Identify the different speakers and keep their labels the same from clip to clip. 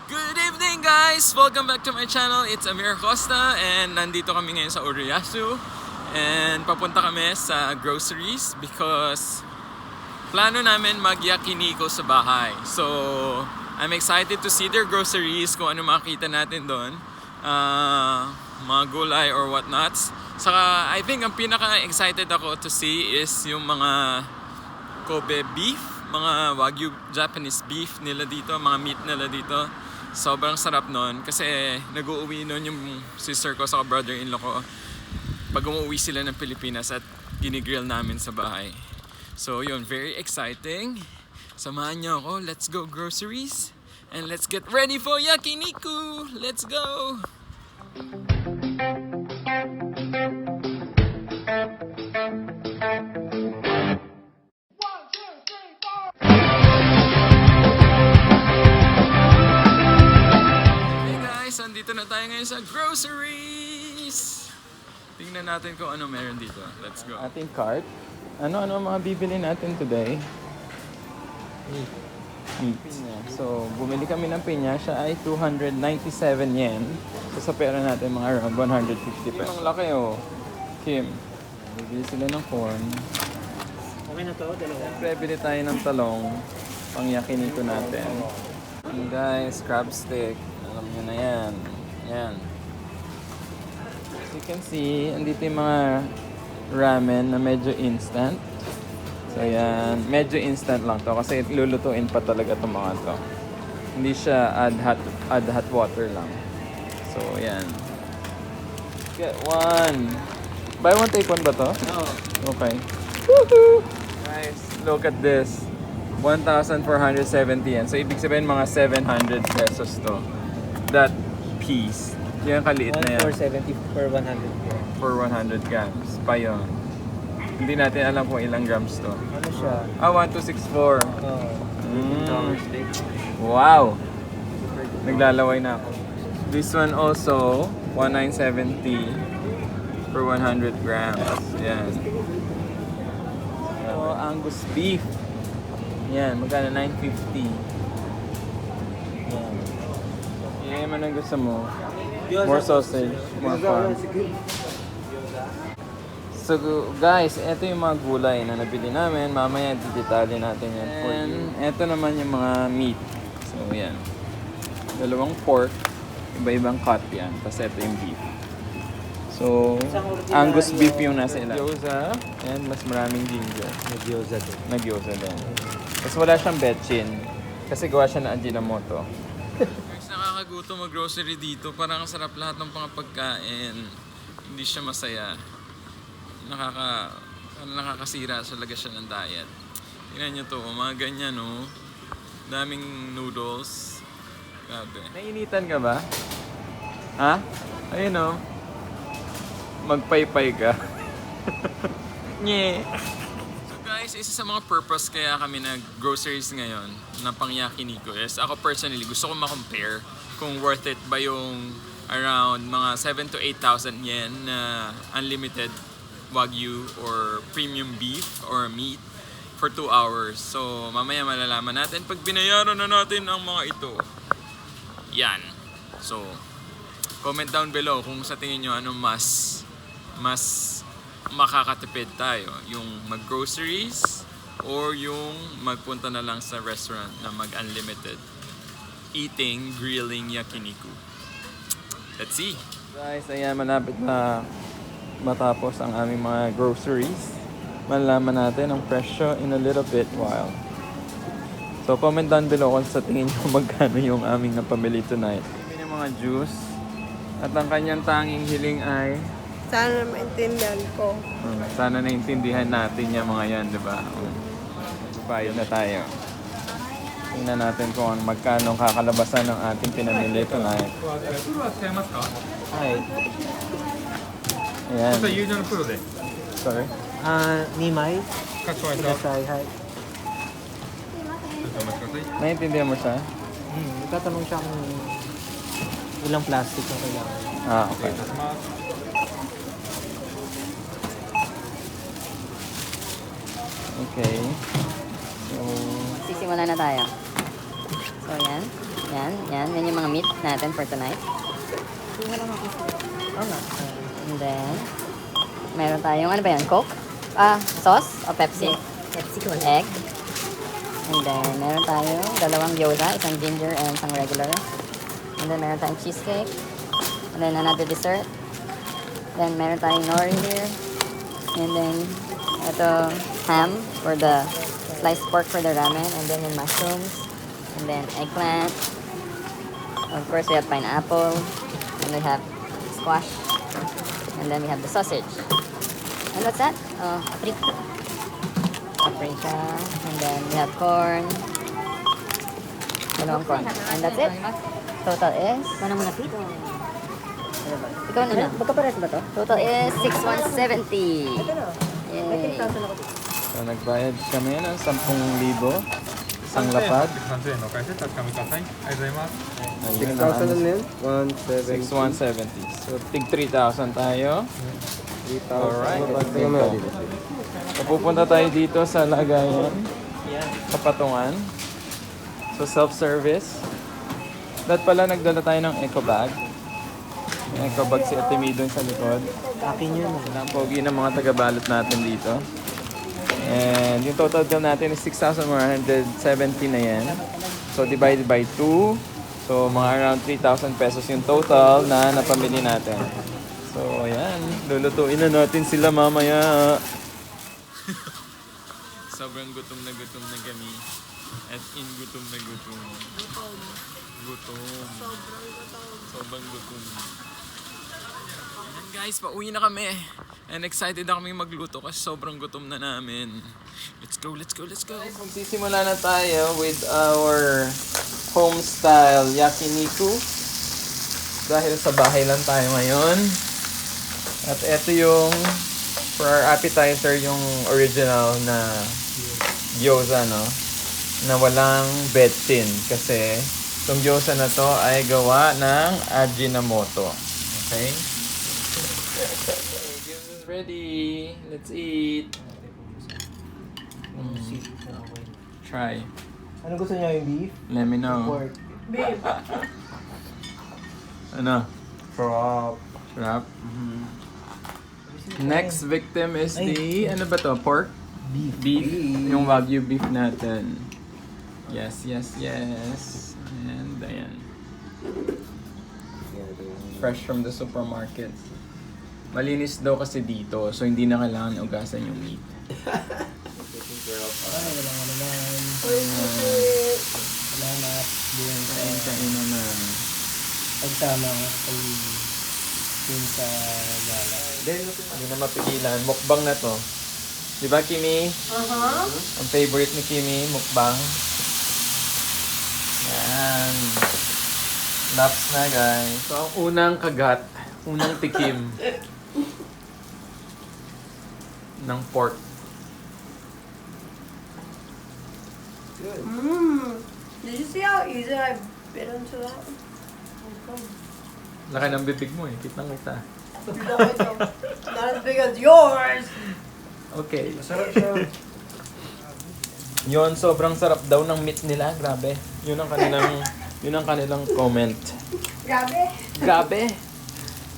Speaker 1: Good evening guys! Welcome back to my channel. It's Amir Costa and nandito kami ngayon sa Uruyasu and papunta kami sa Groceries because plano namin mag-Yakiniku sa bahay. So, I'm excited to see their groceries, kung ano makita natin doon. Mga gulay or whatnots. Saka, I think ang pinaka-excited ako to see is yung mga Kobe beef, mga WAGYU Japanese beef nila dito, mga meat nila dito. Sobrang sarap nun kasi nag-uuwi nun yung sister ko sa brother-in-law ko pag umuwi sila ng Pilipinas at ginigrill namin sa bahay. So yun, very exciting. Samahan niyo ako, let's go groceries and let's get ready for Yakiniku! Let's go! Dito na tayo ngayon sa Groceries! Tingnan natin kung ano meron dito. Let's go. Ating cart. Ano mga bibili natin today? Meat. So, bumili kami ng pinya. Siya ay 297 yen. So, sa pera natin mga around 150 pesos. Ang laki oh. Kim. Bibili sila ng corn.
Speaker 2: Okay na to, dalawa.
Speaker 1: Siyempre, bili tayo ng talong. Pang Yakiniku natin. And guys, crab stick. Alam nyo na yan. Yan. As you can see, andito yung mga ramen na medyo instant. So yan, medyo instant lang to kasi lulutuin pa talaga itong mga to. Hindi siya add hot water lang. So yan. Get one. Buy one, take one ba to?
Speaker 2: No.
Speaker 1: Okay. Woohoo! Guys, look at this. 1,470 yen. So ibig sabihin mga 700 pesos to. That piece. Yung kaliit na yan.
Speaker 2: 470 per 100 grams.
Speaker 1: For 100 grams. Pa yun. Hindi natin alam kung ilang grams to.
Speaker 2: Ano siya?
Speaker 1: 1264.
Speaker 2: Steak.
Speaker 1: Wow! Naglalaway na ako. This one also, 1970 for 100 grams. Yan. So, Angus beef. Yan, magkano? 950. Yan, anong gusto mo? More sausage, more fun. So guys, ito yung mga gulay na nabili namin. Mamaya didetali natin yan for you. Ito naman yung mga meat. So yan. Dalawang pork. Iba-ibang cut yan. Tapos ito yung beef. So, Angus beef yung nasa ilan. Gyoza. And mas maraming ginger.
Speaker 2: Nag-gyoza din.
Speaker 1: Nag-gyoza din. Tapos wala siyang betchin. Kasi gawa siya na Ajinomoto. Guys, nakakagutom mag-grocery dito. Parang ang sarap lahat ng mga pagkain. Hindi siya masaya. Nakakasira talaga siya ng diet. Tingnan nyo to, mga ganyan no. Daming noodles. Grabe. Nainitan ka ba? Ha? Ayun no. Magpaypay ka. Nye. So guys, isa sa mga purpose kaya kami nag-groceries ngayon na pang Yakiniku is ako personally gusto ko ma-compare kung worth it ba yung around mga 7,000 to 8,000 yen na unlimited WAGYU or premium beef or meat for 2 hours. So mamaya malalaman natin pag binayaran na natin ang mga ito. Yan. So comment down below kung sa tingin nyo ano mas makakatipid tayo, yung mag-groceries or yung magpunta na lang sa restaurant na mag-unlimited eating, grilling Yakiniku. Let's see. Guys, ayan, malapit na matapos ang aming mga groceries. Malalaman natin ang presyo in a little bit while. So comment down below kung sa tingin nyo magkano yung aming napamili tonight. Bili ng mga juice at ang kanyang tanging hiling ay
Speaker 3: sana maintindihan ko.
Speaker 1: Sana naintindihan natin yung mga yan, di ba? Bayad na tayo. Tingnan natin kung magkano kakalabasan ng ating pinamili tonight.
Speaker 2: Hi.
Speaker 1: Ayan. Sorry?
Speaker 2: Nimay. Kasay, hi.
Speaker 1: Naintindihan mo siya?
Speaker 2: Itatanong siya kung ilang plastic na kailangan.
Speaker 1: Ah, okay. Okay. So,
Speaker 4: Sisimula na tayo. So, yan. Yan yung mga meat natin for tonight.
Speaker 2: Oo nga.
Speaker 4: And then, meron tayong, ano ba yan? Coke? Sauce o Pepsi?
Speaker 5: Pepsi ko.
Speaker 4: Egg. And then, meron tayong dalawang gyoza, isang ginger and isang regular. And then, meron tayong cheesecake. And then, another dessert. Then, meron tayong nori here. And then, ito, ham for the sliced pork for the ramen. And then, yung mushrooms. And then, eggplant. Of course, we have pineapple. And we have squash. And then, we have the sausage. And what's that? Paprika. And then, we have corn. Dalawang corn. And that's it. Total is...
Speaker 5: Paano mo na-fit?
Speaker 4: Ikaw na na.
Speaker 5: Magkapares ba to?
Speaker 4: Total is 6,170. Yay.
Speaker 1: So, nagbayad kami ng 10,000. Isang lapad.
Speaker 6: 3000円のお返しで確かめください。ありがとうございます。
Speaker 1: Ayun,
Speaker 2: 6,000 na yun? 170.
Speaker 1: 6,170. So, tig 3,000 tayo.
Speaker 2: 3,000.
Speaker 1: Alright.
Speaker 2: Tingnan mo dito.
Speaker 1: So, pupunta tayo dito sa lagayan. Sa patungan. So, self-service. Dahil pala nagdala tayo ng eco bag. Yung eco bag si Ate Mi doon sa likod.
Speaker 2: Akin yun.
Speaker 1: Ang pogi ng mga taga-balot natin dito. And yung total bill natin is 6,170 na yan. So divided by 2. So mga around 3,000 pesos yung total na napamili natin. So ayan, lulutuin na natin sila mamaya. Sobrang gutom na kami. As in gutom na gutom. Gutom. Sobrang gutom. Ayan guys, pauwi na kami. And excited na kami magluto kasi sobrang gutom na namin. Let's go, let's go, let's go. Guys, magsisimula na tayo with our home style Yakiniku. Dahil sa bahay lang tayo ngayon. At ito yung, for our appetizer, yung original na gyoza, no? Na walang betsin. Kasi itong gyoza na to ay gawa ng Ajinomoto. Okay? Ready. Let's eat. Try.
Speaker 2: Ano gusto niya, yung beef?
Speaker 1: Let me know.
Speaker 2: Pork?
Speaker 1: Ano?
Speaker 2: Crop.
Speaker 1: Sarap. Next victim is the, ano ba to? Pork? Beef. Yung Wagyu beef natin. Yes, yes, yes. And ayan. Fresh from the supermarket. Malinis daw kasi dito, so hindi na kailangan ugasan yung meat.
Speaker 2: Wala nga naman. Salamat.
Speaker 1: Kain naman.
Speaker 2: Pagsama kay Kim sa gala.
Speaker 1: Hindi na mapigilan. Mukbang na to. Di ba, Kimi? Ang favorite ni Kimi, mukbang. Yan. Laps na, guys. So, ang unang kagat, unang tikim ng pork.
Speaker 3: Did you see how easy I bit into that?
Speaker 1: Laki ng bibig mo eh. Kitang kita.
Speaker 3: No, it's not as big as yours.
Speaker 1: Okay.
Speaker 2: Masarap siya.
Speaker 1: Yon, sobrang sarap daw ng meat nila. Grabe. Yun ang kanilang comment.
Speaker 3: Grabe.
Speaker 1: Grabe.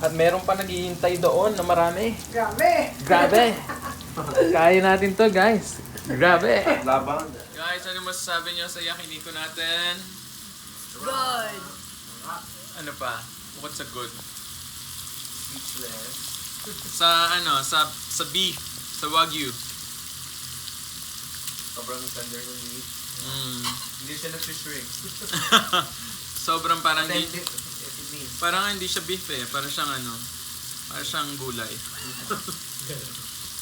Speaker 1: At meron pa naghihintay doon na marami.
Speaker 3: Grabe.
Speaker 1: Grabe. Kaya natin to, guys. Grabe.
Speaker 2: Labang.
Speaker 1: Guys, ano masasabi niyo sa Yakiniku natin?
Speaker 3: Good.
Speaker 1: Ano pa? Bukod sa good. Speechless. Sa sa beef, sa Wagyu.
Speaker 2: Sobrang tender ng meat. Hindi siya nag-shrink.
Speaker 1: Sobrang parang
Speaker 2: Authentic, as it means.
Speaker 1: parang hindi siya beef eh. Parang siyang gulay.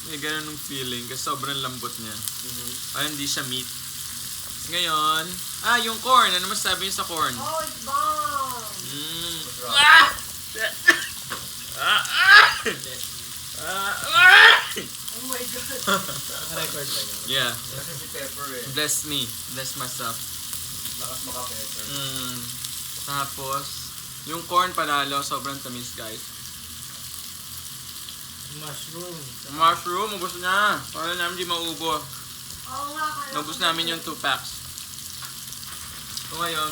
Speaker 1: May ganun ng feeling kasi sobrang lambot niya. Parang hindi siya meat. Ngayon, yung corn. Ano masasabi niyo sa corn?
Speaker 3: Oh, it's bomb. Oh my god.
Speaker 2: Record ba yun?
Speaker 1: Yeah.
Speaker 2: Kasi si Pepper eh.
Speaker 1: Bless me. Bless myself.
Speaker 2: Lakas maka-pepper.
Speaker 1: Tapos, yung corn panalo, sobrang tamis, guys.
Speaker 2: Mushroom.
Speaker 1: Mushroom, ubos na. Para namin di maubos.
Speaker 3: Oo nga.
Speaker 1: Naubos namin yung 2 packs. So ngayon,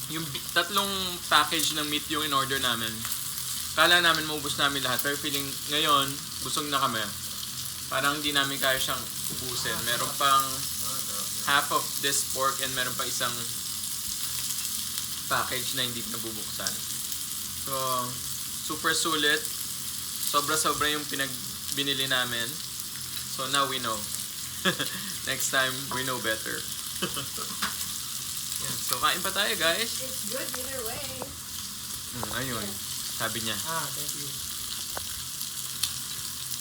Speaker 1: yung tatlong package ng meat yung in-order namin. Kala namin maubos namin lahat, pero feeling ngayon, busog na kami. Parang hindi namin kaya siyang ubusin. Meron pang half of this pork and meron pa isang package na hindi nabubuksan. So, super sulit. Sobra-sobra yung binili namin. So, now we know. Next time, we know better. Yan. So, kain pa tayo, guys.
Speaker 3: It's good either way.
Speaker 1: Ayun. Sabi niya.
Speaker 2: Thank you.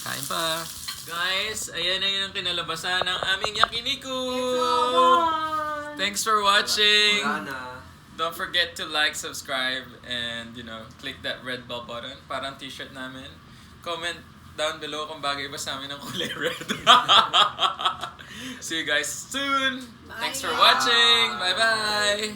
Speaker 1: Kain pa. Guys, ayan na yung kinalabasan ng aming Yakiniku. Thanks for watching. Don't forget to like, subscribe, and click that red bell button. Parang t-shirt namin. Comment down below kung bagay ba sa amin ng kulay red. See you guys soon. Thanks for watching. Bye-bye.